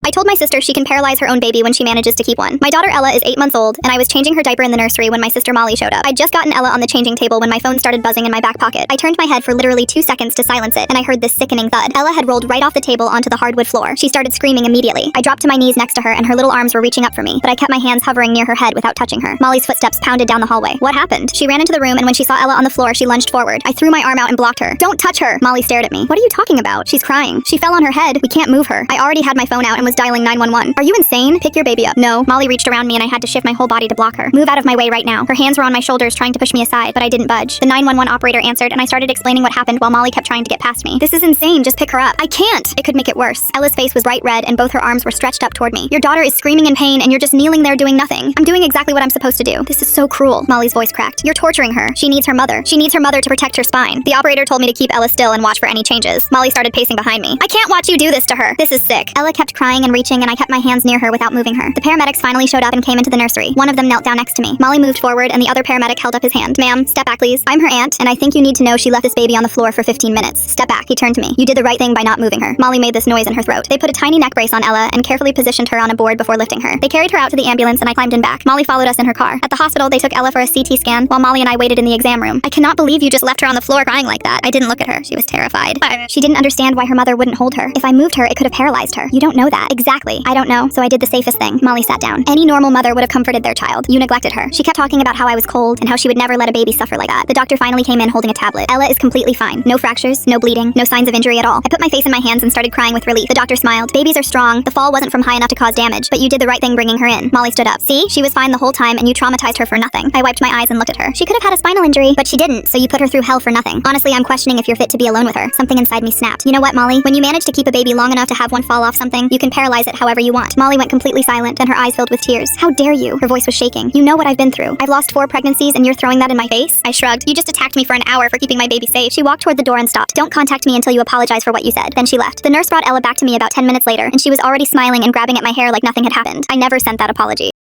I told my sister she can paralyze her own baby when she manages to keep one. My daughter Ella is 8 months old, and I was changing her diaper in the nursery when my sister Molly showed up. I'd just gotten Ella on the changing table when my phone started buzzing in my back pocket. I turned my head for literally 2 seconds to silence it, and I heard this sickening thud. Ella had rolled right off the table onto the hardwood floor. She started screaming immediately. I dropped to my knees next to her, and her little arms were reaching up for me, but I kept my hands hovering near her head without touching her. Molly's footsteps pounded down the hallway. What happened? She ran into the room, and when she saw Ella on the floor, she lunged forward. I threw my arm out and blocked her. Don't touch her! Molly stared at me. What are you talking about? She's crying. She fell on her head. We can't move her. I already had my phone out and was dialing 911. Are you insane? Pick your baby up. No. Molly reached around me and I had to shift my whole body to block her. Move out of my way right now. Her hands were on my shoulders trying to push me aside, but I didn't budge. The 911 operator answered and I started explaining what happened while Molly kept trying to get past me. This is insane. Just pick her up. I can't. It could make it worse. Ella's face was bright red and both her arms were stretched up toward me. Your daughter is screaming in pain and you're just kneeling there doing nothing. I'm doing exactly what I'm supposed to do. This is so cruel. Molly's voice cracked. You're torturing her. She needs her mother. She needs her mother to protect her spine. The operator told me to keep Ella still and watch for any changes. Molly started pacing behind me. I can't watch you do this to her. This is sick. Ella kept crying and reaching and I kept my hands near her without moving her. The paramedics finally showed up and came into the nursery. One of them knelt down next to me. Molly moved forward and the other paramedic held up his hand. Ma'am, step back please. I'm her aunt and I think you need to know she left this baby on the floor for 15 minutes. Step back. He turned to me. You did the right thing by not moving her. Molly made this noise in her throat. They put a tiny neck brace on Ella and carefully positioned her on a board before lifting her. They carried her out to the ambulance and I climbed in back. Molly followed us in her car. At the hospital, they took Ella for a CT scan while Molly and I waited in the exam room. I cannot believe you just left her on the floor crying like that. I didn't look at her. She was terrified. She didn't understand why her mother wouldn't hold her. If I moved her, it could have paralyzed her. You don't know that. Exactly. I don't know, so I did the safest thing. Molly sat down. Any normal mother would have comforted their child. You neglected her. She kept talking about how I was cold and how she would never let a baby suffer like that. The doctor finally came in holding a tablet. Ella is completely fine. No fractures, no bleeding, no signs of injury at all. I put my face in my hands and started crying with relief. The doctor smiled. Babies are strong. The fall wasn't from high enough to cause damage, but you did the right thing bringing her in. Molly stood up. See? She was fine the whole time and you traumatized her for nothing. I wiped my eyes and looked at her. She could have had a spinal injury, but she didn't, so you put her through hell for nothing. Honestly, I'm questioning if you're fit to be alone with her. Something inside me snapped. You know what, Molly? When you manage to keep a baby long enough to have one fall off something, you can paralyze it however you want. Molly went completely silent and her eyes filled with tears. How dare you? Her voice was shaking. You know what I've been through. I've lost 4 pregnancies and you're throwing that in my face? I shrugged. You just attacked me for an hour for keeping my baby safe. She walked toward the door and stopped. Don't contact me until you apologize for what you said. Then she left. The nurse brought Ella back to me about 10 minutes later and she was already smiling and grabbing at my hair like nothing had happened. I never sent that apology.